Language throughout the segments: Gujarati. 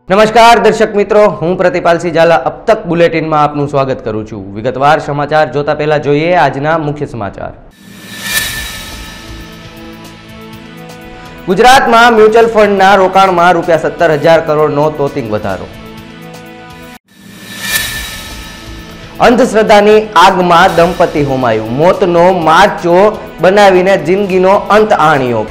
નમસ્કાર દર્શક મિત્રો, હું પ્રતિપાલસિંહ ઝાલા अब तक બુલેટિનમાં આપનું સ્વાગત કરું છું। વિગતવાર સમાચાર જોતા પહેલા જોઈએ આજના મુખ્ય સમાચાર। ગુજરાતમાં મ્યુચ્યુઅલ ફંડના રોકાણમાં ₹17,000 કરોડનો તોતિંગ વધારો। અંધશ્રદ્ધાની આગમાં દંપતી હોમાયું, મોતનો માર્ચો બનાવીને જિંદગીનો અંત આણ્યો।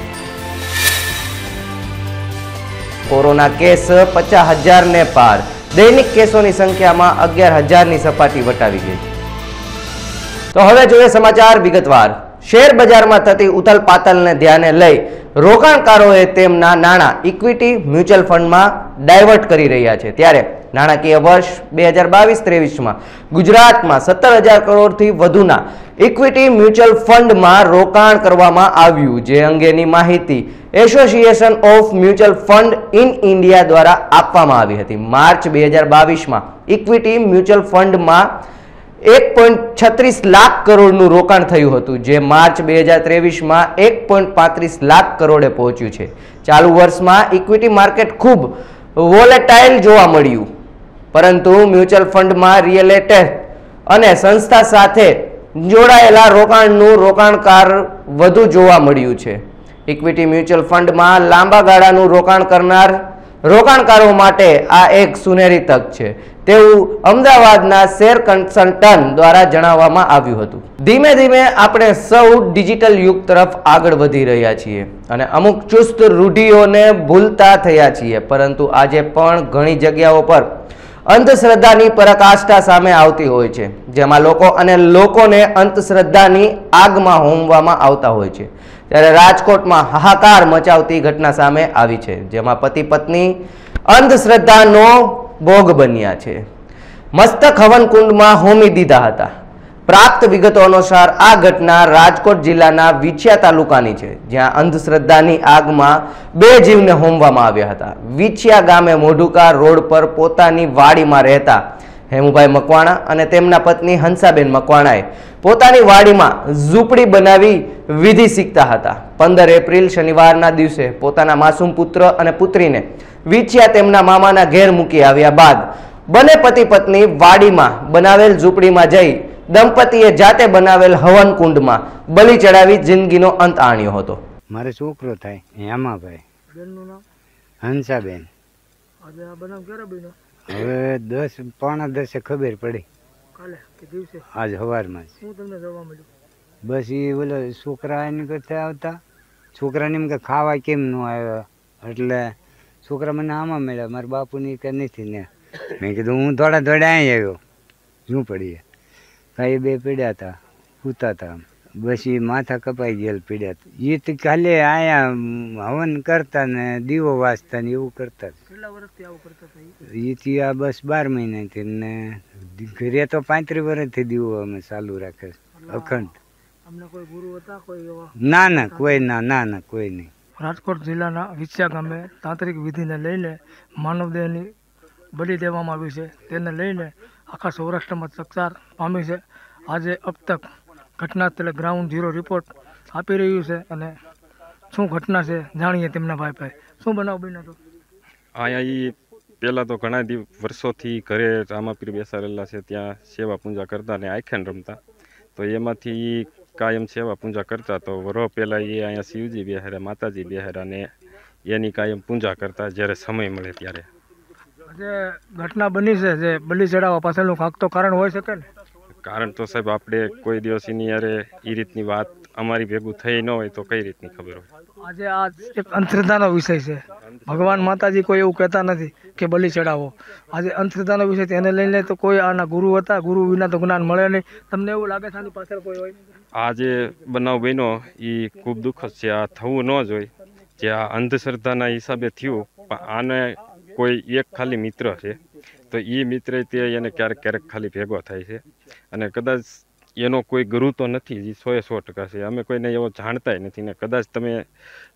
कोरोना केस 50,000 ने पार, दैनिक केसों की संख्या में 11,000 ની સપાટી વટાવી ગઈ। तो હવે જોઈએ સમાચાર વિગતવાર। શેર બજારમાં થતી ઉથલપાથલને ધ્યાને લઈ રોકાણકારોએ તેમના નાણાં ઇક્વિટી મ્યુચ્યુઅલ ફંડમાં ડાયવર્ટ કરી રહ્યા છે। ત્યારે નાણાકીય વર્ષ 2022-23માં ગુજરાતમાં 17,000 કરોડથી વધુના ઇક્વિટી મ્યુચ્યુઅલ ફંડમાં રોકાણ કરવામાં આવ્યું, જે અંગેની માહિતી association of mutual fund in India દ્વારા આપવામાં આવી હતી। માર્ચ 2022માં ઇક્વિટી મ્યુચ્યુઅલ ફંડમાં 1.36 લાખ કરોડનું રોકાણ થયું હતું, જે માર્ચ 2023માં 1.35 લાખ કરોડે પહોંચ્યું છે। ચાલુ વર્ષમાં ઇક્વિટી માર્કેટ ખૂબ વોલેટાઇલ જોવા મળ્યું, પરંતુ મ્યુચ્યુઅલ ફંડમાં રિયલ એસ્ટેટ અને સંસ્થા સાથે જોડાયેલા રોકાણનું રોકાણકાર વધુ જોવા મળ્યું છે। ઇક્વિટી મ્યુચ્યુઅલ ફંડમાં લાંબા ગાળાનું રોકાણ કરનાર રોકાણકારો માટે આ એક સુનેરી તક છે, તેવું અમદાવાદના શેર કન્સલ્ટન્ટ દ્વારા જણાવવામાં આવ્યું હતું। ધીમે ધીમે આપણે સૌ ડિજિટલ યુગ તરફ આગળ વધી રહ્યા છીએ અને અમુક ચુસ્ત રૂઢિઓને ભૂલતા થયા છીએ, પરંતુ આજે પણ ઘણી જગ્યાઓ પર અંધશ્રદ્ધાની પરાકાષ્ઠા સામે આવતી હોય છે, જેમાં લોકો અને લોકોને અંધશ્રદ્ધાની આગમાં હોમવામાં આવતા હોય છે। ત્યારે રાજકોટમાં હાહાકાર મચાવતી ઘટના સામે આવી છે, જેમાં પતિ પત્ની અંધશ્રદ્ધાનો ભોગ બન્યા છે। મસ્તક હવન કુંડમાં હોમી દીધા હતા। પ્રાપ્ત વિગતો અનુસાર આ ઘટના રાજકોટ જિલ્લાના વિછિયા તાલુકાની છે, જ્યાં અંધશ્રદ્ધાની આગમાં 2 જીવને હોમવામાં આવ્યા હતા। વિછિયા ગામે મોઢુકા રોડ પર પોતાની વાડીમાં રહેતા હેમુભાઈ મકવાણા અને તેમના પત્ની હંસાબેન મકવાણાએ પોતાની વાડીમાં ઝૂંપડી બનાવી વિધિ શીખતા હતા। 15 એપ્રિલ શનિવારના દિવસે પોતાના માસૂમ પુત્ર અને પુત્રીને વિછિયા તેમના મામાના ઘેર મૂકી આવ્યા બાદ બંને પતિ પત્ની વાડીમાં બનાવેલ ઝૂંપડીમાં જઈ દંપતીએ જાતે બનાવેલ હવન કુંડમાં બલિ ચડાવી જિંદગીનો અંત આણ્યો હતો। મારે છોકરો થાય હેમાભાઈ, બેનનું નામ હંસાબેન। આજે આ બનાવ ક્યારે બન્યો? હવે 10:15 ખબર પડી, કાલે કે દિવસે? આજ સવારમાં જ। શું તમને જોવા મળ્યું? બસ એ બોલો છોકરા એની કરતા આવતા, છોકરાને એમ કે ખાવા કેમ ન આવ્યા, એટલે છોકરા મને આમાં મળ્યા, મારા બાપુની કે નથી ને। મેં કીધું હું થોડા અહીં આવ્યો ઝૂંપડીએ, કાંઈ 2 પીડ્યા હતા, સૂતા હતા। બસ એ માથા કપાઈ ગયેલ પીડ્યા, એ તો ખાલી અહીંયા હવન કરતા ને દીવો વાંચતા ને એવું કરતા। કેટલા વર્ષથી આવું કરતા હતા? એથી આ બસ 12 મહિનાથી ને ઘરે તો 35 વર્ષથી દીવો અમે ચાલુ રાખે અખંડ। અમને કોઈ ગુરુ હતા કોઈ એવા? ના કોઈ ના કોઈ નહીં। રાજકોટ જિલ્લાના વિછિયા ગામે તાંત્રિક વિધિને લઈને માનવદેહની બલિ દેવામાં આવી છે, તેને લઈને આખા સૌરાષ્ટ્રમાં ચકચાર પામી છે। આજે અબ તક ઘટના સ્થળે ગ્રાઉન્ડ ઝીરો રિપોર્ટ આપી રહ્યું છે અને શું ઘટના છે જાણીએ તેમના ભાઈ। શું બનાવ બન્યો હતો? અહીંયા પહેલાં તો ઘણા વર્ષોથી ઘરે રામાપીર બેસાડેલા છે, ત્યાં સેવા પૂજા કરતા ને આખ્યાન રમતા, તો એમાંથી કાયમ સેવા પૂજા કરતા। તો વરો પહેલાં એ અહીંયા શિવજી બેહાર્યા, માતાજી બેહાર્યા ને એની કાયમ પૂજા કરતા જ્યારે સમય મળે ત્યારે। જે ઘટના બની છે, જે બલિ ચડાવવા પાછળનું કાંક તો કારણ હોઈ શકે ને? કારણ તો સાહેબ આપણે કોઈ દિવસ એની યારે એ રીતની વાત અમારી ભેગું થઈ ન હોય તો કઈ રીતની ખબર હોય? આજે આ એક અંધશ્રદ્ધાનો વિષય છે, ભગવાન માતાજી કોઈ એવું કહેતા નથી કે બલિ ચડાવો। આજે અંધશ્રદ્ધાનો વિષય છે, એને લઈને તો કોઈ આના ગુરુ હતા, ગુરુ વિના તો જ્ઞાન મળે નહીં। તમને એવું લાગે છે આની પાછળ કોઈ હોય? આ જે બનાવ બન્યો એ ખૂબ દુઃખદ છે, આ થવું ન જોઈએ। જે આ અંધશ્રદ્ધાના હિસાબે થયું, પણ આને કોઈ એક ખાલી મિત્ર છે, તો એ મિત્ર તે એને ક્યારેક ખાલી ભેગો થાય છે, અને કદાચ એનો કોઈ ગુરુ તો નથી, એ 100% છે। અમે કોઈને એવો જાણતા નથી ને કદાચ તમે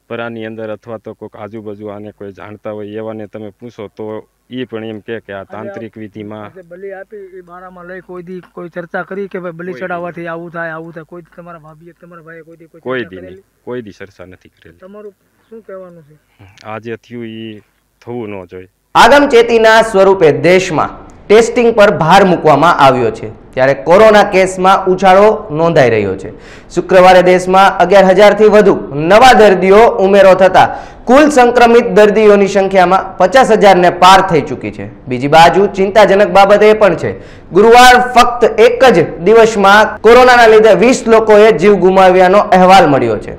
પરાની અંદર અથવા તો કોઈક આજુબાજુ આને કોઈ જાણતા હોય એવાને તમે પૂછો તો એ પણ એમ કે આ તાંત્રિક વિધિમાં બલિ આપી એ બારામાં લઈ કોઈ દી કોઈ ચર્ચા કરી કે ભાઈ બલિ ચડાવવાથી આવું થાય કોઈ તમારા ભાભીએ તમારા ભાઈએ કોઈ દી ચર્ચા નથી કરેલી। તમારું શું કહેવાનું છે? આ જે થયું એ થવું ન જોઈએ। આગમચેતીના સ્વરૂપે દેશમાં ટેસ્ટિંગ પર ભાર મૂકવામાં આવ્યો છે, ત્યારે કોરોના કેસમાં ઉછાળો નોંધાઈ રહ્યો છે. શુક્રવારે દેશમાં 11,000થી વધુ નવા દર્દીઓ ઉમેરો થતા કુલ સંક્રમિત દર્દીઓની સંખ્યામાં 50,000ને પાર થઈ ચૂકી છે. બીજી બાજુ ચિંતાજનક બાબત એ પણ છે, ગુરુવાર ફક્ત એક જ દિવસમાં કોરોનાના લીધે 20 લોકોએ જીવ ગુમાવ્યાનો અહેવાલ મળ્યો છે.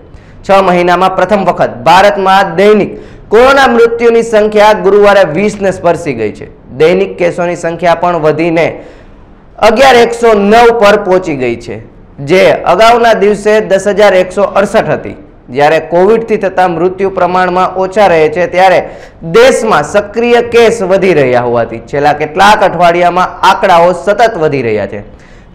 6 મહિનામાં પ્રથમ વખત ભારતમાં દૈનિક કોરોના મૃત્યુની સંખ્યા ગુરુવારે 20ને સ્પર્શી ગઈ છે. દૈનિક કેસોની સંખ્યા પણ વધીને 11,109 પર પહોંચી ગઈ છે, જે અગાઉના દિવસે 10,168 હતી. જ્યારે કોવિડથી થતા મૃત્યુ પ્રમાણમાં ઓછા રહે છે, ત્યારે દેશમાં સક્રિય કેસ વધી રહ્યા હોવાથી છેલ્લા કેટલાક અઠવાડિયામાં આંકડાઓ સતત વધી રહ્યા છે.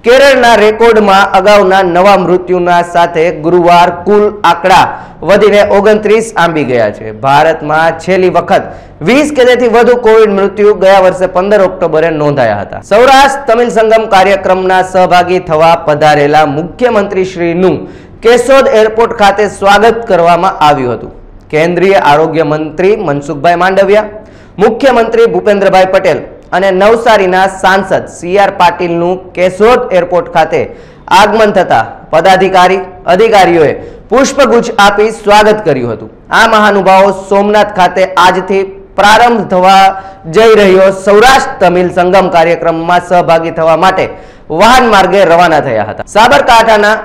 કેરળના રેકોર્ડમાં અગાઉના નવા મૃત્યુના સાથે ગુરુવાર કુલ આંકડા વધીને 29 આંબી ગયા છે. ભારતમાં છેલ્લી વખત 20 કે તેથી વધુ કોવિડ મૃત્યુ ગયા વર્ષે 15 ઓક્ટોબરે નોંધાયા હતા. સૌરાષ્ટ્ર તમિલ સંગમ કાર્યક્રમના સહભાગી થવા પધારેલા મુખ્યમંત્રી શ્રીનું કેશોદ એરપોર્ટ ખાતે સ્વાગત કરવામાં આવ્યું હતું. કેન્દ્રીય આરોગ્ય મંત્રી મનસુખભાઈ માંડવિયા, મુખ્યમંત્રી ભૂપેન્દ્રભાઈ પટેલ અને નવસારીના સાંસદ CR પાટીલનું કેશોદ એરપોર્ટ ખાતે આગમન થતા અધિકારીઓએ પુષ્પગુચ્છ આપી સ્વાગત કર્યું હતું. આ મહાનુભાવો સોમનાથ ખાતે આજથી પ્રારંભ થવા જઈ રહ્યો સૌરાષ્ટ્ર તમિલ સંગમ કાર્યક્રમમાં સહભાગી થવા માટે વાહન માર્ગે રવાના થયા હતા. સાબરકાંઠાના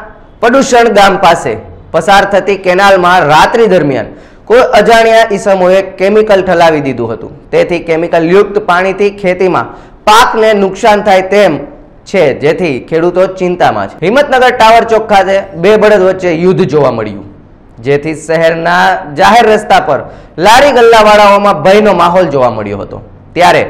પડુસણ ગામ પાસે પસાર થતી કેનાલમાં રાત્રિ દરમિયાન કોઈ અજાણ્યા ઈસમોએ કેમિકલ ઠલાવી દીધું હતું. તેથી કેમિકલ યુક્ત પાણીથી ખેતીમાં પાકને નુકસાન થાય તેમ છે, જેથી ખેડૂતો ચિંતામાં છે. હિંમતનગર ટાવર ચોક ખાતે બે બળદ વચ્ચે યુદ્ધ જોવા મળ્યું, જેથી શહેરના જાહેર રસ્તા પર લારી ગલ્લાવાળાઓમાં ભયનો માહોલ જોવા મળ્યો હતો. ત્યારે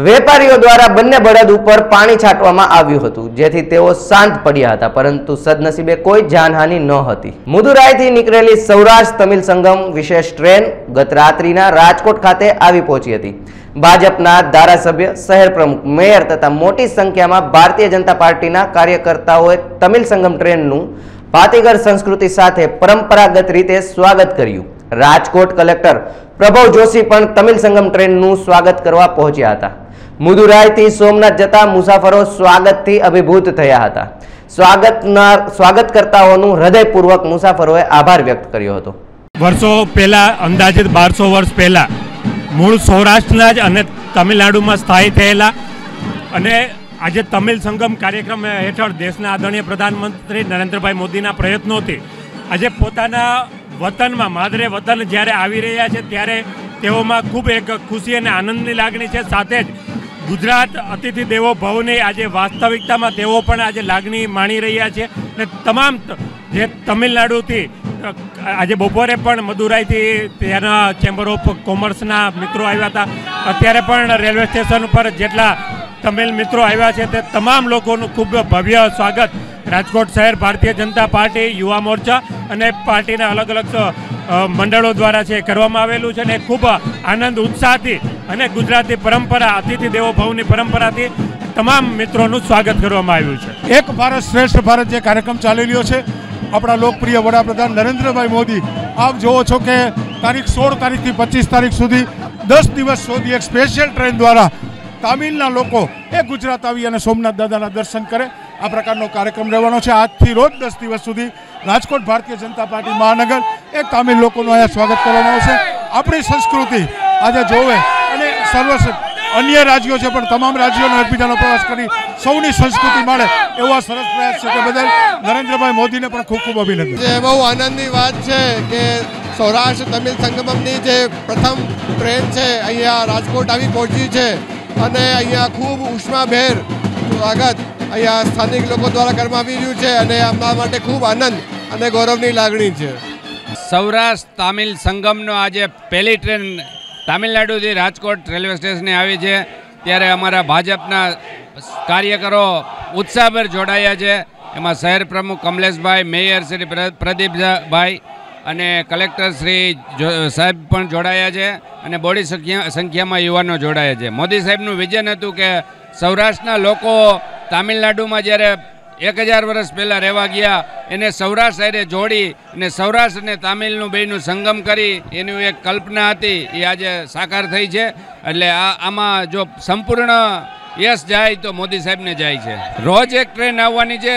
વેપારીઓ દ્વારા બંને બળદ ઉપર પાણી છાંટવામાં આવ્યું હતું, જેથી તેઓ શાંત પડ્યા હતા, પરંતુ સદનસીબે કોઈ જાનહાનિ ન હતી. મદુરાઈથી નીકળેલી સૌરાષ્ટ્ર તમિલ સંગમ વિશેષ ટ્રેન ગત રાત્રિના રાજકોટ ખાતે આવી પહોંચી હતી. ભાજપના ધારાસભ્ય, શહેર પ્રમુખ, મેયર તથા મોટી સંખ્યામાં ભારતીય જનતા પાર્ટીના કાર્યકર્તાઓએ તમિલ સંગમ ટ્રેનનું ભાતીગર સંસ્કૃતિ સાથે પરંપરાગત રીતે સ્વાગત કર્યું. રાજકોટ કલેક્ટર પ્રભવ જોશી પણ તમિલ સંગમ ટ્રેનનું સ્વાગત કરવા પહોંચ્યા હતા. મદુરાઈથી સોમનાથ જતા મુસાફરો સ્વાગતથી અભિભૂત થયા હતા. સ્વાગતકર્તાઓનું હૃદયપૂર્વક મુસાફરોએ આભાર વ્યક્ત કર્યો હતો. વર્ષો પહેલા, અંદાજિત 1200 વર્ષ પહેલા મૂળ સૌરાષ્ટ્રના જ અને તમિલનાડુમાં સ્થાયી થયેલા અને આજે તમિલ સંગમ કાર્યક્રમ હેઠળ દેશના આદરણીય પ્રધાનમંત્રી નરેન્દ્રભાઈ મોદીના પ્રયત્નોથી આજે પોતાના વતનમાં માદરે વતન જ્યારે આવી રહ્યા છે, ત્યારે તેઓમાં ખૂબ એક ખુશી અને આનંદની લાગણી છે. સાથે જ ગુજરાત અતિથિ દેવો ભવની આજે વાસ્તવિકતામાં તેઓ પણ આજે લાગણી માણી રહ્યા છે. અને તમામ જે તમિલનાડુથી આજે બપોરે પણ મદુરાઈથી ત્યાંના ચેમ્બર ઓફ કોમર્સના મિત્રો આવ્યા હતા. અત્યારે પણ રેલવે સ્ટેશન ઉપર જેટલા તમિલ મિત્રો આવ્યા છે તે તમામ લોકોનું ખૂબ ભવ્ય સ્વાગત રાજકોટ શહેર ભારતીય જનતા પાર્ટી, યુવા મોરચા અને પાર્ટીના અલગ અલગ મંડળો દ્વારા છે કરવામાં આવેલું છે. અને ખૂબ આનંદ ઉત્સાહથી અને ગુજરાતી પરંપરા, અતિથિ દેવો ભવની પરંપરાથી તમામ મિત્રોનું સ્વાગત કરવામાં આવ્યું છે. એક ભારત શ્રેષ્ઠ ભારત જે કાર્યક્રમ ચાલી રહ્યો છે, આપણા લોકપ્રિય વડાપ્રધાન નરેન્દ્રભાઈ મોદી, આપ જોવો છો કે તારીખ 16 તારીખથી 25 તારીખ સુધી 10 દિવસ સુધી એક સ્પેશિયલ ટ્રેન દ્વારા તામિલના લોકો એ ગુજરાત આવી અને સોમનાથ દાદાના દર્શન કરે, આ પ્રકારનો કાર્યક્રમ રહેવાનો છે. આજથી રોજ 10 દિવસ સુધી રાજકોટ ભારતીય જનતા પાર્ટી મહાનગર એક તામિલ લોકોનું અહીંયા સ્વાગત કરવામાં આવશે. આપણી સંસ્કૃતિ આજે જોવે અને અન્ય રાજ્યો છે પણ તમામ રાજ્યોનો એકબીજાનો પ્રવાસ કરી સૌની સંસ્કૃતિ મળે એવો સરસ પ્રયાસ છે. તે બદલ નરેન્દ્રભાઈ મોદીને પણ ખૂબ ખૂબ અભિનંદન. જે બહુ આનંદની વાત છે કે સૌરાષ્ટ્ર તમિલ સંગમની જે પ્રથમ ટ્રેન છે અહીંયા રાજકોટ આવી પહોંચી છે અને અહીંયા ખૂબ ઉષ્માભેર સ્વાગત અહીંયા સ્થાનિક લોકો દ્વારા કરવામાં આવી રહ્યું છે અને અમારા માટે ખૂબ આનંદ અને ગૌરવની લાગણી છે. સૌરાષ્ટ્ર તામિલ સંગમનો આજે પહેલી ટ્રેન તામિલનાડુથી રાજકોટ રેલવે સ્ટેશને આવી છે, ત્યારે અમારા ભાજપના કાર્યકરો ઉત્સાહભેર જોડાયા છે. એમાં શહેર પ્રમુખ કમલેશભાઈ, મેયર શ્રી પ્રદીપભાઈ અને કલેક્ટર શ્રી સાહેબ પણ જોડાયા છે અને બોડી સંખ્યામાં યુવાનો જોડાયા છે. મોદી સાહેબનું વિઝન હતું કે સૌરાષ્ટ્રના લોકો તામિલનાડુમાં જ્યારે 1000 વર્ષ પહેલાં રહેવા ગયા એને સૌરાષ્ટ્ર સાથે જોડી અને સૌરાષ્ટ્ર અને તામિલનું બેયનું સંગમ કરી એની એક કલ્પના હતી એ આજે સાકાર થઈ છે. એટલે આમાં જો સંપૂર્ણ યસ જાય તો મોદી સાહેબને જાય છે. રોજ એક ટ્રેન આવવાની છે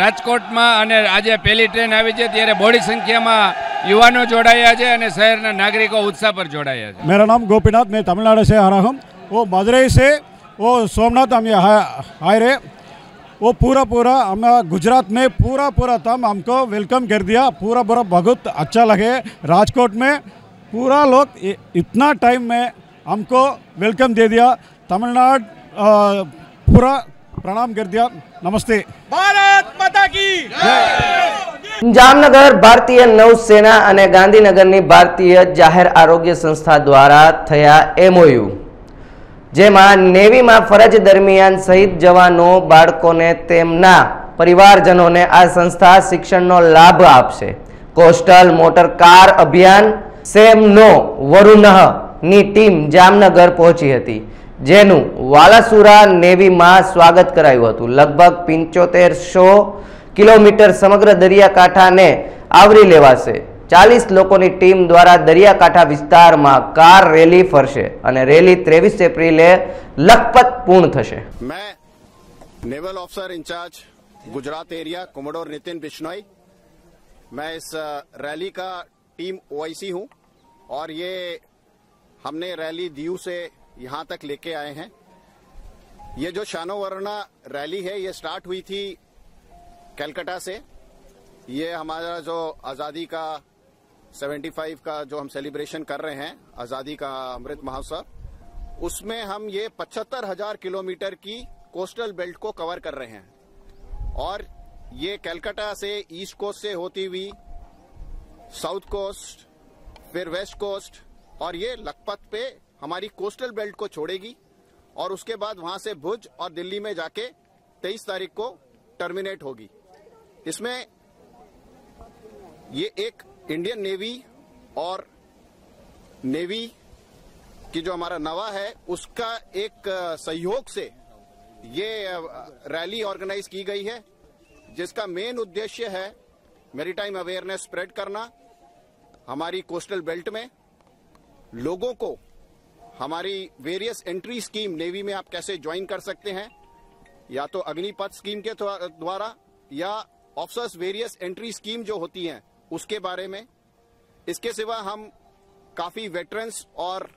રાજકોટમાં અને આજે પહેલી ટ્રેન આવી છે ત્યારે બહોળી સંખ્યામાં युवाओं जोड़ाया है और शहर नागरिकों उत्साह पर जोड़ाया है. मेरा नाम गोपीनाथ, मैं तमिलनाडु से आ रहा हूँ. वो मदुरई से वो सोमनाथ हम यहाँ आए रहे. वो पूरा हम गुजरात में पूरा तम हमको वेलकम कर दिया. पूरा बहुत अच्छा लगे. राजकोट में पूरा लोग इतना टाइम में हमको वेलकम दे दिया. तमिलनाडु पूरा प्रणाम कर दिया. नमस्ते. भारत माता की જામનગર ભારતીય નૌસેના અને ગાંધીનગરની ભારતીય જાહેર આરોગ્ય સંસ્થા દ્વારા થયા MOU, જેમાં નેવીમાં ફરજ દરમિયાન શહીદ જવાનો બાળકોને તેમના પરિવારજનોને આ સંસ્થા શિક્ષણનો લાભ આપશે. કોસ્ટલ મોટર કાર અભિયાન સેમનો વરુણની ટીમ જામનગર પહોંચી હતી, જેનું વાલાસુરા નેવીમાં સ્વાગત કરાયું હતું. લગભગ 7500 કિલોમીટર સમગ્ર દરિયાકાંઠાને આવરી લેવાશે. 40 લોકોની ટીમ દ્વારા દરિયાકાંઠા વિસ્તારમાં કાર રેલી ફરશે અને રેલી 23 એપ્રિલે લખપત પૂર્ણ થશે. मैं naval officer in charge Gujarat area commodore Nitin Bishnoi, मैं इस रैली का टीम OIC हूं और ये हमने रैली दीव से यहां तक लेके आए हैं. ये जो शानो वरना रैली है ये स्टार्ट हुई थी कलकत्ता से. ये हमारा जो आज़ादी का 75 का जो हम सेलिब्रेशन कर रहे हैं, आज़ादी का अमृत महोत्सव, उसमें हम ये 75,000 किलोमीटर की कोस्टल बेल्ट को कवर कर रहे हैं. और ये कलकत्ता से ईस्ट कोस्ट से होती हुई साउथ कोस्ट, फिर वेस्ट कोस्ट और ये लखपत पे हमारी कोस्टल बेल्ट को छोड़ेगी और उसके बाद वहां से भुज और दिल्ली में जाके 23 तारीख को टर्मिनेट होगी. इसमें ये एक इंडियन नेवी और नेवी की जो हमारा नवा है उसका एक सहयोग से ये रैली ऑर्गेनाइज की गई है, जिसका मेन उद्देश्य है मैरीटाइम अवेयरनेस स्प्रेड करना. हमारी कोस्टल बेल्ट में लोगों को हमारी वेरियस एंट्री स्कीम नेवी में आप कैसे ज्वाइन कर सकते हैं, या तो अग्निपथ स्कीम के द्वारा या ऑफिसर्स वेरियस एंट्री स्कीम जो होती हैं उसके बारे में. इसके सिवा हम काफी वेटरन्स और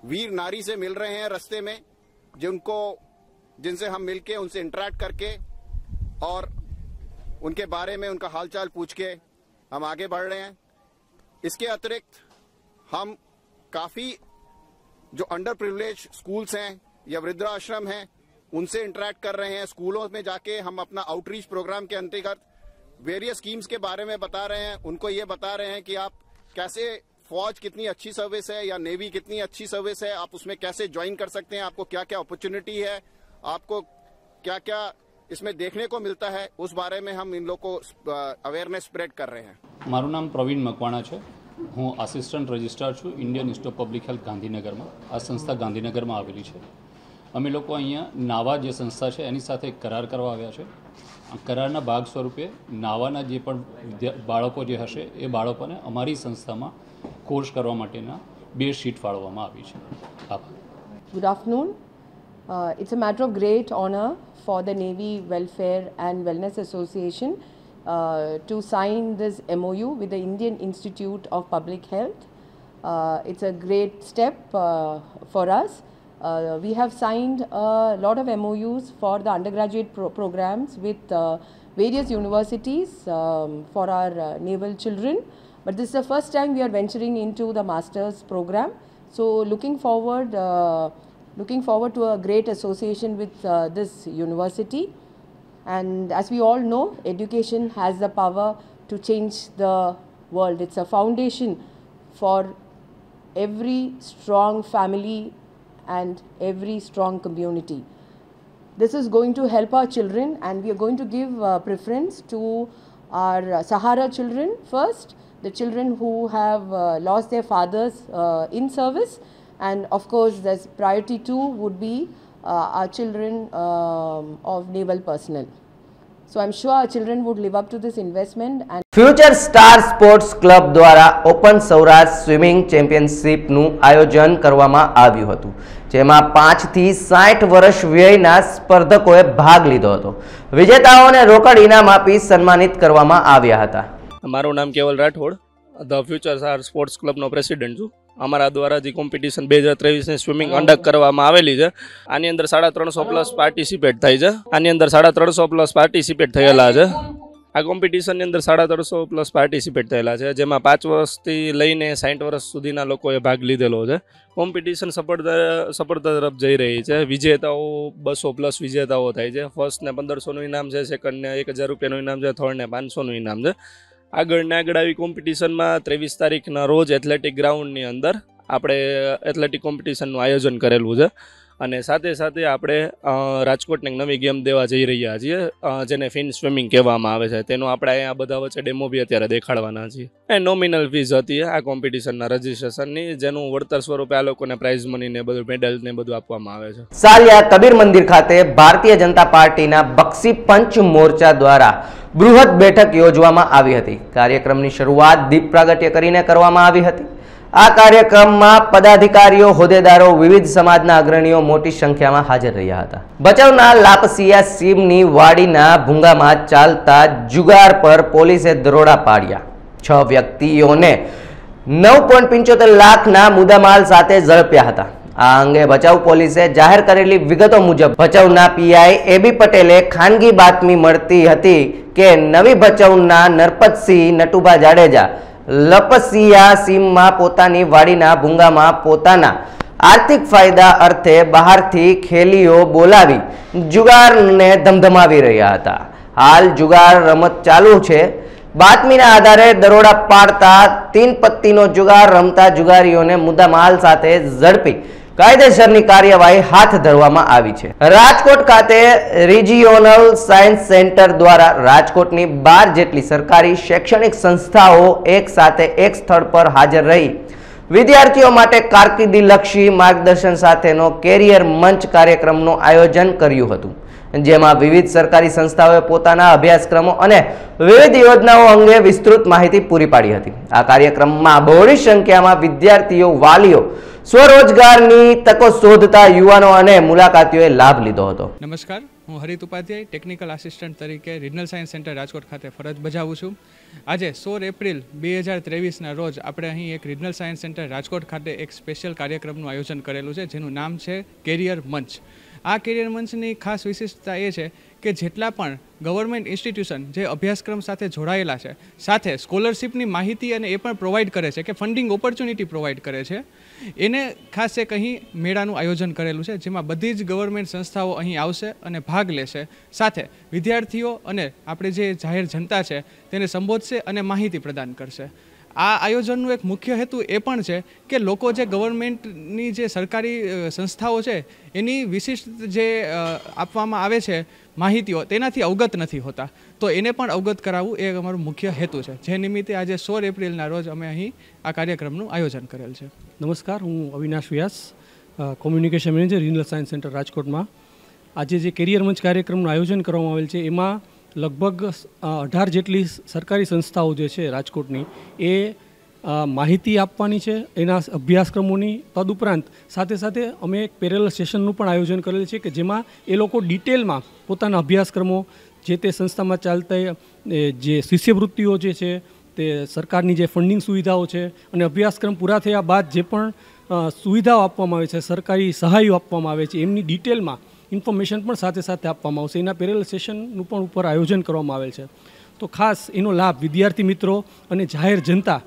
वीर नारी से मिल रहे हैं रास्ते में, जिनसे हम मिलके उनसे इंटरेक्ट करके और उनके बारे में उनका हालचाल पूछ के हम आगे बढ़ रहे हैं. इसके अतिरिक्त हम काफी जो अंडर प्रिविलेज स्कूल्स हैं या वृद्धाश्रम हैं उनसे इंटरेक्ट कर रहे हैं. स्कूलों में जाके हम अपना आउटरीच प्रोग्राम के अंतर्गत वेरियस स्कीम्स के बारे में बता रहे हैं. उनको ये बता रहे हैं कि आप कैसे फौज कितनी अच्छी सर्विस है या नेवी कितनी अच्छी सर्विस है, आप उसमें कैसे ज्वाइन कर सकते हैं, आपको क्या क्या अपॉर्चुनिटी है, आपको क्या क्या इसमें देखने को मिलता है, उस बारे में हम इन लोग को अवेयरनेस स्प्रेड कर रहे हैं. मारू नाम प्रवीण मकवाणा है. हूँ आसिस्टंट रजिस्ट्रार छूँ Indian Institute of Public Health Gandhinagar में. आ संस्था गांधीनगर में आवेली है. अमे लोग अँ नावा जो संस्था है एनी साथे एक करार करवा आव्या छे. करारना भाग स्वरूपे नावाना जे पण बाळको जे हशे ए बाळकोने अमारी संस्थामां कोर्स करवा माटेना 2 शीट फाळववामां आवी छे. आभार. Good afternoon. It's a matter of great honor for the Navy Welfare and Wellness Association to sign this MOU with the Indian Institute of Public Health. It's a great step for us. We have signed a lot of MOUs for the undergraduate programs with various universities for our naval children, but this is the first time we are venturing into the master's program. So looking forward to a great association with this university. And as we all know, education has the power to change the world. It's a foundation for every strong family and every strong community. This is going to help our children, and we are going to give preference to our Sahara children first, the children who have lost their fathers in service, and of course there's priority 2 would be our children of naval personnel. So I'm sure our children would live up to this investment. And future Star sports club દ્વારા ઓપન સૌરાષ્ટ્ર સ્વિમિંગ ચેમ્પિયનશિપનું આયોજન કરવામાં આવ્યું હતું, જેમાં 5 થી 60 વર્ષ વયના સ્પર્ધકોએ ભાગ લીધો હતો. વિજેતાઓને રોકડ ઇનામ આપી સન્માનિત કરવામાં આવ્યા હતા. મારું નામ Keval Rathod, the Future Star Sports ક્લબનો પ્રેસિડેન્ટ છું. અમારા દ્વારા જે કોમ્પિટિશન 2023ની સ્વિમિંગ કન્ડક્ટ કરવામાં આવેલી છે, આની અંદર 350+ પાર્ટિસિપેટ થાય છે. આની અંદર 350+ પાર્ટિસિપેટ થયેલા છે. આ કોમ્પિટિશનની અંદર 350+ પાર્ટિસિપેટ થયેલા છે, જેમાં 5 વર્ષથી લઈને 60 વર્ષ સુધીના લોકોએ ભાગ લીધેલો છે. કોમ્પિટિશન સફળતા તરફ જઈ રહી છે. વિજેતાઓ 200+ વિજેતાઓ થાય છે. ફર્સ્ટને 1500નું ઇનામ છે, સેકન્ડને 1000 રૂપિયાનું ઇનામ છે, થર્ડને 500નું ઇનામ છે. આગળ આવી કોમ્પિટિશનમાં 23 તારીખના રોજ એથ્લેટિક ગ્રાઉન્ડની અંદર આપણે એથ્લેટિક કોમ્પિટિશનનું આયોજન કરેલું છે. અને સાથે સાથે આપણે રાજકોટને નવી ગેમ દેવા જઈ રહ્યા છીએ, જેને ફિન સ્વિમિંગ કહેવામાં આવે છે. તેનો આપણે અહીંયા બધા વચ્ચે ડેમો બી અત્યારે દેખાડવાના છીએ. એ નોમિનલ ફીસ હતી આ કોમ્પિટિશનના રજિસ્ટ્રેશનની, જેનું વળતર સ્વરૂપે આ લોકોને પ્રાઇઝ મની ને બધું મેડલ ને બધું આપવામાં આવે છે. સાલિયા કબીર મંદિર ખાતે ભારતીય જનતા પાર્ટીના બક્ષી પંચ મોરચા દ્વારા બૃહદ બેઠક યોજવામાં આવી હતી. કાર્યક્રમની શરૂઆત દીપ પ્રાગટ્ય કરીને કરવામાં આવી હતી. આ કાર્યક્રમમાં પદાધિકારીઓ, હોદ્દેદારો, વિવિધ સમાજના અગ્રણીઓ મોટી સંખ્યામાં હાજર રહ્યા હતા. ભચાઉના લાપસિયા સીમની વાડીના ભૂંગામાં ચાલતા જુગાર પર પોલીસે દરોડા પાડ્યા. 6 વ્યક્તિઓને 9.75 લાખના મુદ્દામાલ સાથે ઝડપ્યા હતા. આ અંગે ભચાઉ પોલીસે જાહેર કરેલી વિગતો મુજબ ભચાઉના પીઆઈ એબી પટેલે ખાનગી બાતમી મળતી હતી કે નવી ભચાઉના નરપતસિંહ નટુભા જાડેજા લપસિયા સીમમાં પોતાની વાડીના ભૂંગામાં પોતાના આર્થિક ફાયદા અર્થે બહારથી ખેલીઓ બોલાવી જુગારને ધમધમાવી રહ્યા હતા. હાલ જુગાર રમત ચાલુ છે. બાતમીના આધારે દરોડા પાડતા 3 પત્તીનો જુગાર રમતા જુગારીઓને મુદ્દામાલ સાથે ઝડપી કાયદેસરની કાર્યવાહી હાથ ધરવામાં આવી છે. રાજકોટ ખાતે રિજિયોનલ સાયન્સ સેન્ટર દ્વારા રાજકોટની 12 જેટલી સરકારી શૈક્ષણિક સંસ્થાઓ એક સાથે એક સ્થળ પર હાજર રહી વિદ્યાર્થીઓ માટે કારકિર્દીલક્ષી માર્ગદર્શન સાથેનો કેરિયર મંચ કાર્યક્રમનું આયોજન કર્યું હતું, જેમાં વિવિધ સરકારી સંસ્થાઓએ પોતાના અભ્યાસક્રમો અને વિવિધ યોજનાઓ અંગે વિસ્તૃત માહિતી પૂરી પાડી હતી. આ કાર્યક્રમમાં બહોળી સંખ્યામાં વિદ્યાર્થીઓ, વાલીઓ, સ્વરોજગારની તકો શોધતા યુવાનો અને મુલાકાતીઓએ લાભ લીધો હતો. નમસ્કાર, હું હરિત ઉપાધ્યાય ટેકનિકલ આસિસ્ટન્ટ તરીકે રિજનલ સાયન્સ સેન્ટર રાજકોટ ખાતે ફરજ બજાવું છું. આજે 16 એપ્રિલ 2023ના રોજ આપણે અહીં એક રિજનલ સાયન્સ સેન્ટર રાજકોટ ખાતે એક સ્પેશિયલ કાર્યક્રમનું આયોજન કરેલું છે, જેનું નામ છે કેરિયર મંચ. આ કેરિયર મંચની ખાસ વિશેષતા એ છે કે જેટલા પણ ગવર્મેન્ટ ઇન્સ્ટિટ્યુશન જે અભ્યાસક્રમ સાથે જોડાયેલા છે, સાથે સ્કોલરશિપની માહિતી અને એ પણ પ્રોવાઈડ કરે છે કે ફંડિંગ ઓપોર્ચ્યુનિટી પ્રોવાઈડ કરે છે, એને ખાસ એક અહીં મેળાનું આયોજન કરેલું છે, જેમાં બધી જ ગવર્મેન્ટ સંસ્થાઓ અહીં આવશે અને ભાગ લેશે. સાથે વિદ્યાર્થીઓ અને આપણે જે જાહેર જનતા છે તેને સંબોધશે અને માહિતી પ્રદાન કરશે. આ આયોજનનું એક મુખ્ય હેતુ એ પણ છે કે લોકો જે ગવર્મેન્ટની જે સરકારી સંસ્થાઓ છે એની વિશિષ્ટ જે આપવામાં આવે છે માહિતીઓ, તેનાથી અવગત નથી હોતા, તો એને પણ અવગત કરાવવું એ અમારો મુખ્ય હેતુ છે, જે નિમિત્તે આજે 16 એપ્રિલના રોજ અમે અહીં આ કાર્યક્રમનું આયોજન કરેલ છે. નમસ્કાર, હું Avinash Vyas, communication manager regional science centre રાજકોટમાં. આજે જે કેરિયર મંચ કાર્યક્રમનું આયોજન કરવામાં આવેલ છે એમાં લગભગ 18 જેટલી સરકારી સંસ્થાઓ જે છે રાજકોટની એ માહિતી આપવાની છે એના અભ્યાસક્રમોની. તદુપરાંત સાથે સાથે અમે એક પેરેલલ સેશનનું પણ આયોજન કરેલ છે કે જેમાં એ લોકો ડિટેલમાં પોતાના અભ્યાસક્રમો, જે તે સંસ્થામાં ચાલતા જે શિષ્યવૃત્તિઓ જે છે, તે સરકારની જે ફંડિંગ સુવિધાઓ છે અને અભ્યાસક્રમ પૂરા થયા બાદ જે પણ સુવિધાઓ આપવામાં આવે છે, સરકારી સહાયો આપવામાં આવે છે, એમની ડિટેલમાં ઇન્ફોર્મેશન પણ સાથે સાથે આપવામાં આવશે. એના પેરેલલ સેશનનું પણ ઉપર આયોજન કરવામાં આવેલ છે. તો ખાસ એનો લાભ વિદ્યાર્થી મિત્રો અને જાહેર જનતા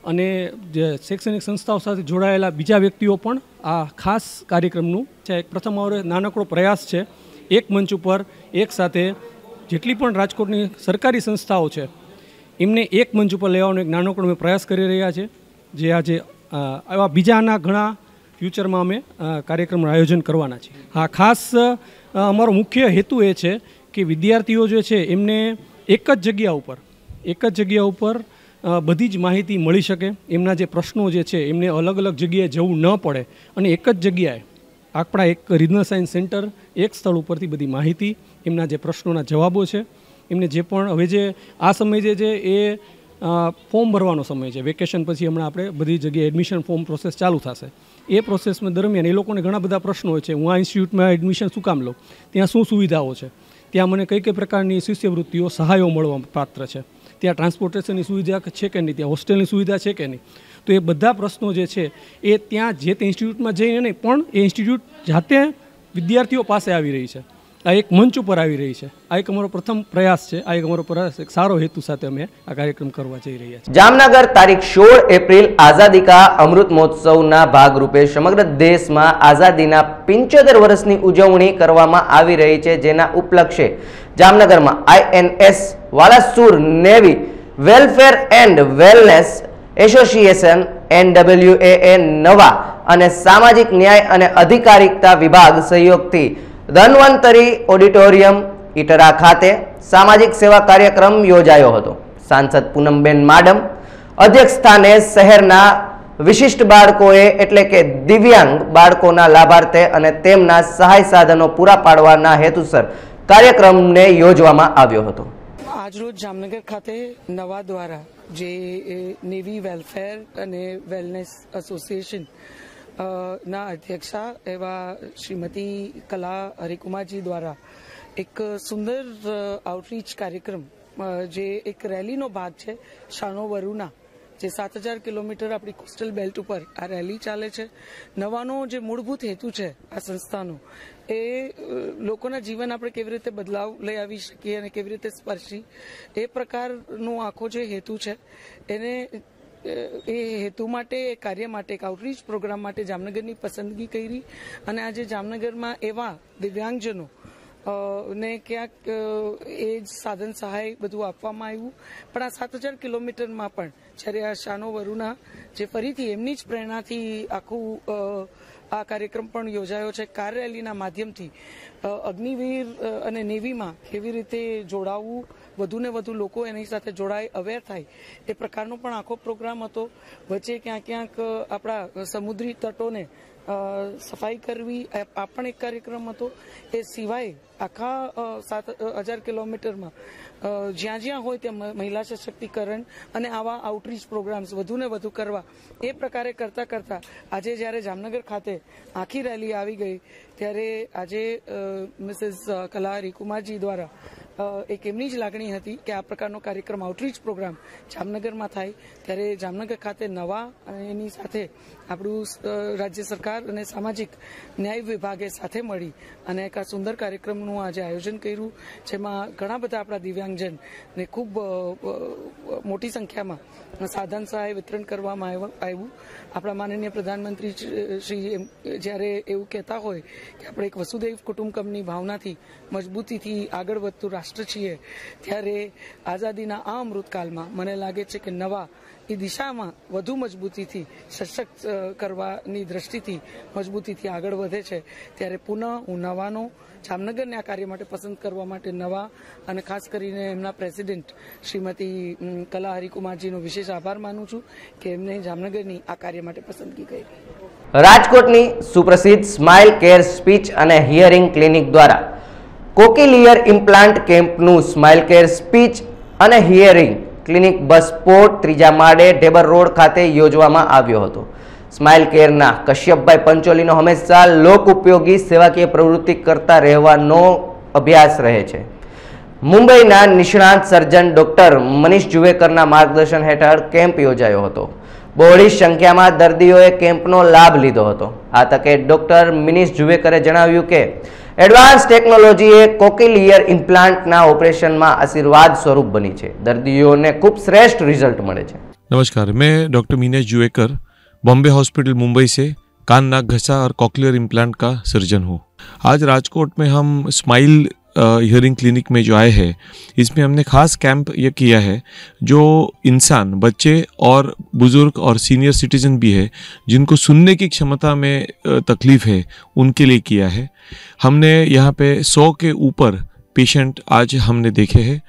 અને જે શૈક્ષણિક સંસ્થાઓ સાથે જોડાયેલા બીજા વ્યક્તિઓ પણ આ ખાસ કાર્યક્રમનું છે. એક પ્રથમ નાનકડો પ્રયાસ છે, એક મંચ ઉપર એક સાથે જેટલી પણ રાજકોટની સરકારી સંસ્થાઓ છે એમને એક મંચ ઉપર લેવાનો એક નાનકડો અમે પ્રયાસ કરી રહ્યા છે. જે આજે આવા બીજાના ઘણા ફ્યુચરમાં અમે કાર્યક્રમનું આયોજન કરવાના છીએ. હા, ખાસ અમારો મુખ્ય હેતુ એ છે કે વિદ્યાર્થીઓ જે છે એમને એક જ જગ્યા ઉપર બધી જ માહિતી મળી શકે. એમના જે પ્રશ્નો જે છે એમને અલગ અલગ જગ્યાએ જવું ન પડે અને એક જ જગ્યાએ આપણા એક રિજનલ સાયન્સ સેન્ટર એક સ્થળ ઉપરથી બધી માહિતી, એમના જે પ્રશ્નોના જવાબો છે એમને જે પણ હવે જે આ સમય જે છે એ ફોર્મ ભરવાનો સમય છે. વેકેશન પછી હમણાં આપણે બધી જગ્યાએ એડમિશન ફોર્મ પ્રોસેસ ચાલુ થશે. એ પ્રોસેસમાં દરમિયાન એ લોકોને ઘણા બધા પ્રશ્નો હોય છે. હું આ ઇન્સ્ટિટ્યૂટમાં એડમિશન શું કામ લઉં, ત્યાં શું સુવિધાઓ છે, ત્યાં મને કઈ કઈ પ્રકારની શિષ્યવૃત્તિઓ સહાયો મળવા પાત્ર છે, ત્યાં ટ્રાન્સપોર્ટેશનની સુવિધા છે કે નહીં, ત્યાં હોસ્ટેલની સુવિધા છે કે નહીં. તો એ બધા પ્રશ્નો જે છે એ ત્યાં જે તે ઇન્સ્ટિટ્યૂટમાં જઈને નહીં પણ એ ઇન્સ્ટિટ્યૂટ જાતે વિદ્યાર્થીઓ પાસે આવી રહી છે, આ એક મંચ ઉપર આવી રહી છે. આ એક અમારો પ્રથમ પ્રયાસ છે. આ એક અમારો પ્રયાસ એક સારો હેતુ સાથે અમે આ કાર્યક્રમ કરવા જઈ રહ્યા છીએ. જામનગર તારીખ 16 એપ્રિલ આઝાદી કા અમૃત મહોત્સવના ભાગરૂપે સમગ્ર દેશમાં આઝાદીના 75 વર્ષની ઉજવણી કરવામાં આવી રહી છે. જેના ઉપલક્ષે જામનગરમાં INS Valsura Navy Welfare and Wellness Association NWAA નવા અને સામાજિક ન્યાય અને અધિકારિકતા વિભાગ સહયોગથી ધન્વંતરી ઓડિટોરિયમ ઈટરા ખાતે સામાજિક સેવા કાર્યક્રમ યોજાયો હતો. સાંસદ પૂનમબેન માડમ અધ્યક્ષ સ્થાને શહેરના વિશિષ્ટ બાળકોએ એટલે કે દિવ્યાંગ બાળકોના લાભાર્થે અને તેમના સહાય સાધનો પૂરા પાડવાના હેતુસર કાર્યક્રમને યોજવામાં આવ્યો હતો. આજરોજ જામનગર ખાતે નવા દ્વારા જે નેવી વેલફેર અને વેલનેસ એસોસિએશન ના અધ્યક્ષા એવા શ્રીમતી કલા હરિકુમારજી દ્વારા એક સુંદર આઉટરીચ કાર્યક્રમ જે એક રેલીનો ભાગ છે. શાનો વરુના જે 7000 કિલોમીટર આપણી કોસ્ટલ બેલ્ટ ઉપર આ રેલી ચાલે છે. નવાનો જે મૂળભૂત હેતુ છે આ સંસ્થાનો એ લોકોના જીવન આપણે કેવી રીતે બદલાવ લઈ આવી શકીએ અને કેવી રીતે સ્પર્શી એ પ્રકારનો આખો જે હેતુ છે એને એ હેતુ માટે કાર્ય માટે એક આઉટરીચ પ્રોગ્રામ માટે જામનગરની પસંદગી કરી અને આજે જામનગરમાં એવા દિવ્યાંગજનો ને ક્યાંક એ જ સાધન સહાય બધું આપવામાં આવ્યું. પણ આ 7000 કિલોમીટરમાં પણ જ્યારે આ શાનો વરુના જે ફરીથી એમની જ પ્રેરણાથી આખું આ કાર્યક્રમ પણ યોજાયો છે. કાર રેલીના માધ્યમથી અગ્નિવીર અને નેવીમાં કેવી રીતે જોડાવવું, વધુ ને વધુ લોકો એની સાથે જોડાય, અવેર થાય એ પ્રકારનો પણ આખો પ્રોગ્રામ હતો. વચ્ચે ક્યાંક ક્યાંક આપણા સમુદ્રી તટોને સફાઈ કરવી આ પણ એક કાર્યક્રમ હતો. એ સિવાય આખા 7000 કિલોમીટરમાં જ્યાં જ્યાં હોય ત્યાં મહિલા સશક્તિકરણ અને આવા આઉટરીચ પ્રોગ્રામ્સ વધુ ને વધુ કરવા એ પ્રકારે કરતા કરતા આજે જ્યારે જામનગર ખાતે આખી રેલી આવી ગઈ ત્યારે આજે મિસિસ કલા હરિકુમારજી દ્વારા એક એમની જ લાગણી હતી કે આ પ્રકારનો કાર્યક્રમ આઉટરીચ પ્રોગ્રામ જામનગરમાં થાય. ત્યારે જામનગર ખાતે નવા અને એની સાથે આપણું રાજ્ય સરકાર અને સામાજિક ન્યાય વિભાગે સાથે મળી અને એક આ સુંદર કાર્યક્રમનું આજે આયોજન કર્યું. જેમાં ઘણા બધા આપણા દિવ્યાંગજન ને ખૂબ મોટી સંખ્યામાં સાધન સહાય વિતરણ કરવામાં આવ્યું. આપણા માનનીય પ્રધાનમંત્રી શ્રી જ્યારે એવું કહેતા હોય કે આપણે એક વસુધૈવ કુટુંબકમની ભાવનાથી મજબૂતીથી આગળ વધતું રાષ્ટ્ર છીએ ત્યારે આઝાદીના આ અમૃતકાલમાં મને લાગે છે કે નવા એ દિશામાં વધુ મજબૂતીથી સશક્ત કરવાની દ્રષ્ટિથી મજબૂતીથી આગળ વધે છે. ત્યારે પુનઃ હું નવાનો જામનગરને આ કાર્ય માટે પસંદ કરવા માટે નવા અને ખાસ કરીને એમના પ્રેસિડેન્ટ શ્રીમતી કલા હરિકુમારજીનો વિશેષ આભાર માનું છું કે એમને જામનગરની આ કાર્ય માટે પસંદગી કરી. રાજકોટની સુપ્રસિદ્ધ સ્માઇલ કેર સ્પીચ અને હિયરિંગ ક્લિનિક દ્વારા કોકિલિયર ઇમ્પ્લાન્ટ કેમ્પનું સ્માઇલ કેર સ્પીચ અને હિયરિંગ ક્લિનિક બસ પોર્ટ 3જા માળે ઢેબર રોડ ખાતે યોજવામાં આવ્યો હતો. સ્માઇલ કેરના કશ્યપભાઈ પંચોલીનો હંમેશા લોક ઉપયોગી સેવાકીય પ્રવૃત્તિ કરતા રહેવાનો અભ્યાસ રહે છે. મુંબઈના નિષ્ણાત સર્જન ડોક્ટર મનીષ જુવેકરના માર્ગદર્શન હેઠળ કેમ્પ યોજાયો હતો. બહોળી સંખ્યામાં દર્દીઓએ કેમ્પનો લાભ લીધો હતો. આ તકે ડોક્ટર મનીષ જુવેકરે જણાવ્યું કે એડવાન્સ ટેકનોલોજી એ કોકિલિયર ઇમ્પ્લાન્ટના ઓપરેશનમાં આશીર્વાદ સ્વરૂપ બની છે. દર્દીઓને ખૂબ શ્રેષ્ઠ रिजल्ट મળે છે. नमस्कार, मैं डॉक्टर मीनेश जुवेकर बॉम्बे हॉस्पिटल मुंबई से कान नाक घसा और कॉकलियर इम्प्लांट का सर्जन हूँ. आज राजकोट में हम स्माइल हियरिंग क्लिनिक में जो आए हैं, इसमें हमने खास कैंप ये किया है जो इंसान, बच्चे और बुज़ुर्ग और सीनियर सिटीजन भी है जिनको सुनने की क्षमता में तकलीफ़ है उनके लिए किया है. हमने यहाँ पे 100 के ऊपर पेशेंट आज हमने देखे हैं.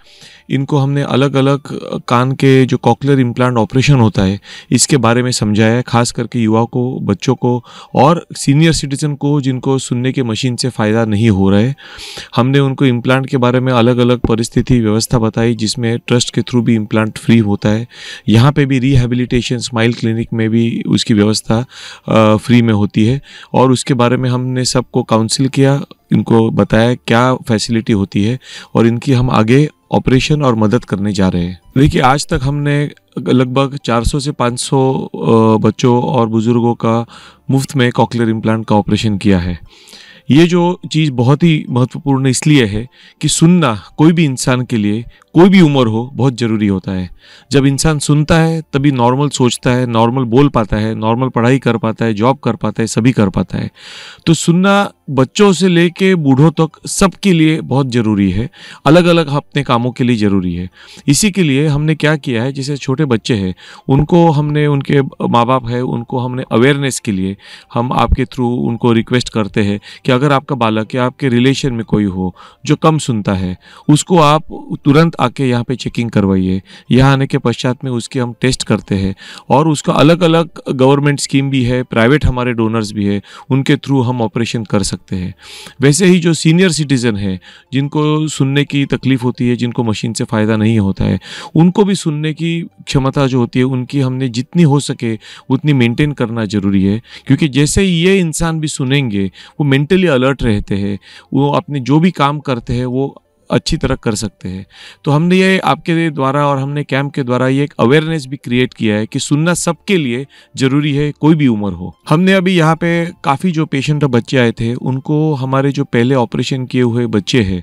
इनको हमने अलग अलग कान के जो कॉकलियर इम्प्लांट ऑपरेशन होता है इसके बारे में समझाया है, खास करके युवाओं को, बच्चों को और सीनियर सिटीजन को जिनको सुनने के मशीन से फ़ायदा नहीं हो रहा है। हमने उनको इम्प्लांट के बारे में अलग अलग परिस्थिति व्यवस्था बताई, जिसमें ट्रस्ट के थ्रू भी इम्प्लांट फ्री होता है। यहाँ पे भी रिहैबिलिटेशन स्माइल क्लिनिक में भी उसकी व्यवस्था फ्री में होती है, और उसके बारे में हमने सबको काउंसिल किया, इनको बताया क्या फैसिलिटी होती है और इनकी हम आगे ऑपरेशन और मदद करने जा रहे हैं। देखिए, आज तक हमने लगभग 400 से 500 बच्चों और बुज़ुर्गों का मुफ्त में कॉकलियर इम्प्लांट का ऑपरेशन किया है। ये जो चीज़ बहुत ही महत्वपूर्ण इसलिए है कि सुनना कोई भी इंसान के लिए, कोई भी उम्र हो, बहुत ज़रूरी होता है। जब इंसान सुनता है तभी नॉर्मल सोचता है, नॉर्मल बोल पाता है, नॉर्मल पढ़ाई कर पाता है, जॉब कर पाता है, सभी कर पाता है। तो सुनना बच्चों से लेके बूढ़ों तक सबके लिए बहुत ज़रूरी है, अलग अलग अपने कामों के लिए ज़रूरी है। इसी के लिए हमने क्या किया है, जैसे छोटे बच्चे हैं उनको हमने, उनके माँ बाप है उनको हमने अवेयरनेस के लिए हम आपके थ्रू उनको रिक्वेस्ट करते हैं कि अगर आपका बालक या आपके रिलेशन में कोई हो जो कम सुनता है, उसको आप तुरंत आके यहाँ पे चेकिंग करवाइए। यहाँ आने के पश्चात में उसकी हम टेस्ट करते हैं, और उसका अलग अलग गवर्नमेंट स्कीम भी है, प्राइवेट हमारे डोनर्स भी है, उनके थ्रू हम ऑपरेशन कर सकते हैं। वैसे ही जो सीनियर सिटीज़न है जिनको सुनने की तकलीफ होती है, जिनको मशीन से फ़ायदा नहीं होता है, उनको भी सुनने की क्षमता जो होती है उनकी हमने जितनी हो सके उतनी मेंटेन करना ज़रूरी है, क्योंकि जैसे ही ये इंसान भी सुनेंगे वो मेंटली अलर्ट रहते हैं, वो अपने जो भी काम करते हैं वो अच्छी तरह कर सकते हैं। तो हमने ये आपके द्वारा और हमने कैंप के द्वारा ये एक अवेयरनेस भी क्रिएट किया है कि सुनना सबके लिए ज़रूरी है, कोई भी उम्र हो। हमने अभी यहाँ पे काफ़ी जो पेशेंट और बच्चे आए थे उनको हमारे जो पहले ऑपरेशन किए हुए बच्चे हैं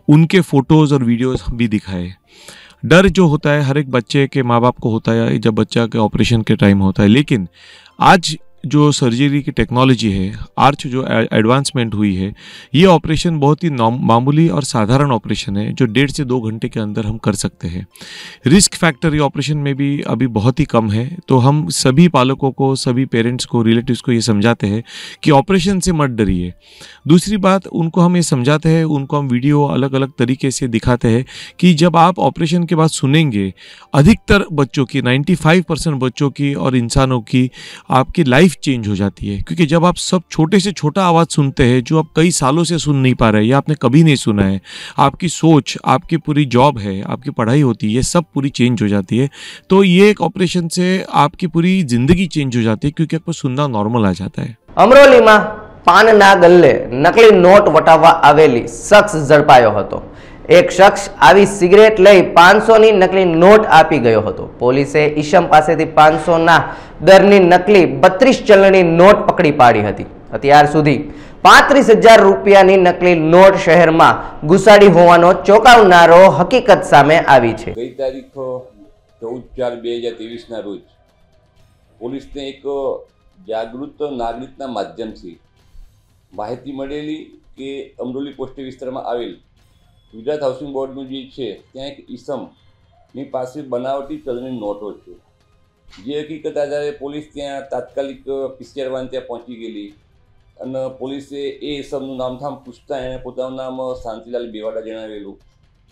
उनके फ़ोटोज़ और वीडियोज़ भी दिखाए। डर जो होता है हर एक बच्चे के माँ बाप को होता है जब बच्चा के ऑपरेशन के टाइम होता है, लेकिन आज जो सर्जरी की टेक्नोलॉजी है, आर्च जो एडवांसमेंट हुई है, ये ऑपरेशन बहुत ही मामूली और साधारण ऑपरेशन है जो 1.5 से 2 घंटे के अंदर हम कर सकते हैं। रिस्क फैक्टर ये ऑपरेशन में भी अभी बहुत ही कम है। तो हम सभी पालकों को, सभी पेरेंट्स को, रिलेटिव्स को ये समझाते हैं कि ऑपरेशन से मत डरिए। दूसरी बात, उनको हम ये समझाते हैं, उनको हम वीडियो अलग अलग तरीके से दिखाते हैं कि जब आप ऑपरेशन के बाद सुनेंगे, अधिकतर बच्चों की 95% बच्चों की और इंसानों की आपकी लाइफ चेंज हो जाती है। क्योंकि जब आप सब छोटे से छोटा आवाज़ सुनते हैं जो आप कई सालों से सुन नहीं पा रहे या आपने कभी नहीं सुना है, आपकी सोच, आपकी पूरी जॉब है, आपकी पढ़ाई होती है, ये सब पूरी चेंज हो जाती है। तो ये एक ऑपरेशन से आपकी पूरी जिंदगी चेंज हो जाती है, क्योंकि आपको सुनना नॉर्मल आ जाता है। अमरोली में पानना गल्ले नकली नोट वटाववा आवेली शख्स झड़पायो हतो। एक शख्स આવી સિગરેટ લઈ 500ની નકલી નોટ આપી ગયો હતો। પોલીસે ઈશમ પાસેથી 500 ના દરની નકલી 32 ચલણી નોટ પકડી પાડી હતી। અત્યાર સુધી 35,000 રૂપિયાની નકલી નોટ શહેરમાં ઘુસાડી હોવાનો ચોંકાવનારો હકીકત સામે આવી છે। ગઈ તારીખ 14/4/2023 ના રોજ પોલીસને એક જાગૃત નાગરિકના માધ્યમથી માહિતી મળેલી કે અમરોલી પોસ્ટ વિસ્તારમાં આવેલ ગુજરાત હાઉસિંગ બોર્ડનું જે છે ત્યાં એક ઈસમની પાસે બનાવટી ચલણી નોટો છે। જે હકીકત આધારે પોલીસ ત્યાં તાત્કાલિક PCR વાન ત્યાં પહોંચી ગયેલી અને પોલીસે એ ઈસમનું નામઠામ પૂછતા એણે પોતાનું નામ શાંતિલાલ બેવાડા જણાવેલું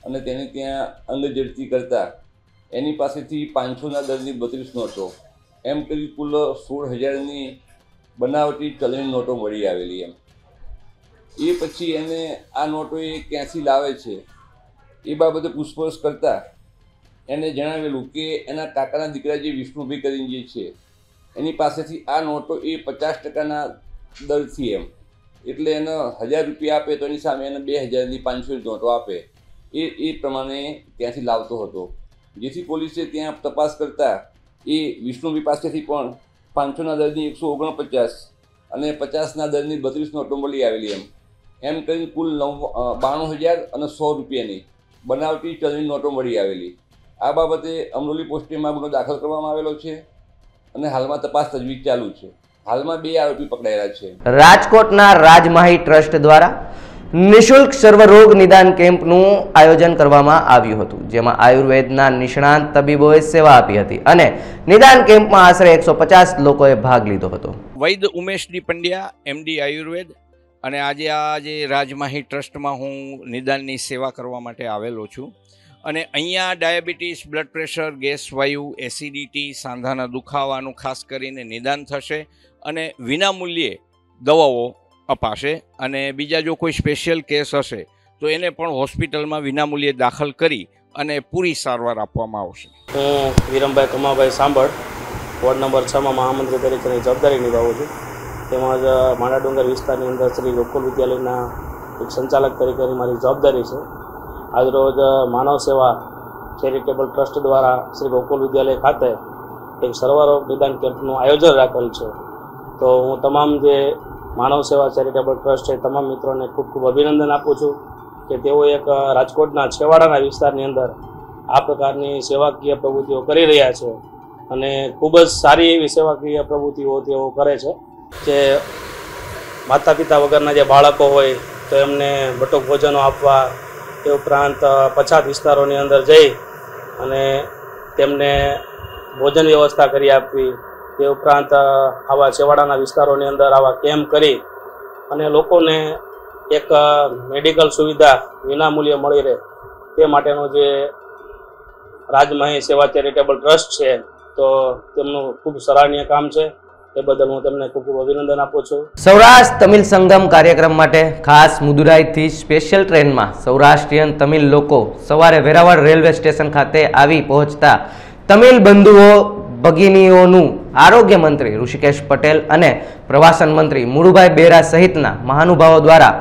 અને તેને ત્યાં અંગઝડતી કરતા એની પાસેથી 500ના દરની 32 નોટો એમ કરી કુલ 16,000ની બનાવટી ચલણી નોટો મળી આવેલી એમ। એ પછી એને આ નોટો એ ક્યાંથી લાવે છે એ બાબતે પૂછપરછ કરતા એને જણાવેલું કે એના કાકાના દીકરા જે વિષ્ણુભાઈ કરીને જે છે એની પાસેથી આ નોટો એ 50%ના દરથી એમ, એટલે એને 1,000 રૂપિયા આપે તો એની સામે એને 2,000ની 500 નોટો આપે એ પ્રમાણે ત્યાંથી લાવતો હતો। જેથી પોલીસે ત્યાં તપાસ કરતા એ વિષ્ણુભાઈ પાસેથી પણ 500ના દરની 149 અને 50ના દરની 32 નોટો મળી આવેલી એમ કરીને કુલ 92,100 રૂપિયાની બનાવટી ચલણી નોટો મળી આવેલી। આ બાબતે અમરોલી પોસ્ટમાં ગુનો દાખલ કરવામાં આવેલો છે અને હાલમાં તપાસ તજવીજ ચાલુ છે। હાલમાં 2 આરોપી પકડાયેલા છે। રાજકોટના રાજમાહી ટ્રસ્ટ દ્વારા નિઃશુલ્ક સર્વરોગ નિદાન કેમ્પનું આયોજન કરવામાં આવ્યું હતું, જેમાં આયુર્વેદના નિષ્ણાંત તબીબોએ સેવા આપી હતી અને નિદાન કેમ્પમાં આશરે 150 લોકોએ ભાગ લીધો હતો। વૈદ ઉમેશ ડી પંડ્યા, MD આયુર્વેદ, અને આજે રાજમાહી ટ્રસ્ટમાં હું નિદાનની સેવા કરવા માટે આવેલો છું। અને અહીંયા ડાયાબિટીસ, બ્લડ પ્રેશર, ગેસ વાયુ, એસિડિટી, સાંધાના દુખાવાનું ખાસ કરીને નિદાન થશે અને વિનામૂલ્યે દવાઓ અપાશે. અને બીજા જો કોઈ સ્પેશિયલ કેસ હશે તો એને પણ હોસ્પિટલમાં વિનામૂલ્યે દાખલ કરી અને પૂરી સારવાર આપવામાં આવશે. હું વિરમભાઈ કમાભાઈ સાંભળ વોર્ડ નંબર 6માં મહામંત્રી તરીકેની જવાબદારી નિભાવું છું. તેમજ માણા ડુંગર વિસ્તારની અંદર શ્રી ગોકુલ વિદ્યાલયના એક સંચાલક તરીકેની મારી જવાબદારી છે. આજરોજ માનવ સેવા ચેરિટેબલ ટ્રસ્ટ દ્વારા શ્રી ગોકુલ વિદ્યાલય ખાતે એક સર્વરોગ નિદાન કેમ્પનું આયોજન રાખેલ છે. તો હું તમામ જે માનવ સેવા ચેરિટેબલ ટ્રસ્ટ છે તમામ મિત્રોને ખૂબ ખૂબ અભિનંદન આપું છું કે તેઓ એક રાજકોટના છેવાડાના વિસ્તારની અંદર આ પ્રકારની સેવાકીય પ્રવૃત્તિઓ કરી રહ્યા છે અને ખૂબ જ સારી એવી સેવાકીય પ્રવૃત્તિઓ તેઓ કરે છે. જે માતા પિતા વગરના જે બાળકો હોય તો એમને બટુક ભોજનો આપવા, તે ઉપરાંત પછાત વિસ્તારોની અંદર જઈ અને તેમને ભોજન વ્યવસ્થા કરી આપવી, તે ઉપરાંત આવા છેવાડાના વિસ્તારોની અંદર આવા કેમ્પ કરી અને લોકોને એક મેડિકલ સુવિધા વિનામૂલ્યે મળી રહે તે માટેનો જે રાજમહી સેવા ચેરિટેબલ ટ્રસ્ટ છે તો તેમનું ખૂબ સરાહનીય કામ છે. એ બદલ હું તેમને ખૂબ ખૂબ અભિનંદન આપું છું. સૌરાષ્ટ્ર તમિલ સંગમ કાર્યક્રમ માટે ખાસ મુદુરાઈથી સ્પેશિયલ ટ્રેનમાં સૌરાષ્ટ્રીયન તમિલ લોકો સવારે વેરાવળ રેલવે સ્ટેશન ખાતે આવી પહોંચતા તમિલ બંધુઓ ભગીનીઓનું આરોગ્ય મંત્રી ઋષિકેશ પટેલ અને પ્રવાસન મંત્રી મુળુભાઈ બેરા સહિતના મહાનુભાવો દ્વારા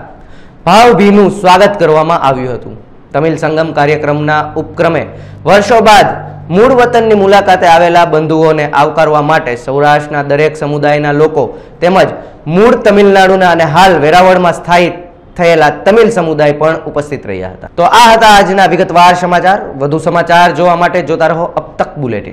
ભાવભીનું સ્વાગત કરવામાં આવ્યું હતું. તમિલ સંગમ કાર્યક્રમના ઉપક્રમે વર્ષો બાદ મૂળ વતનની મુલાકાતે આવેલા બંધુઓને આવકારવા માટે સૌરાષ્ટ્રના દરેક સમુદાયના લોકો તેમજ મૂળ તમિલનાડુના અને હાલ વેરાવળમાં સ્થાયી થયેલા તમિલ સમુદાય પણ ઉપસ્થિત રહ્યા હતા. તો આ હતા આજના વિગતવાર સમાચાર. વધુ સમાચાર જોવા માટે જોતા રહો અબ તક બુલેટિન.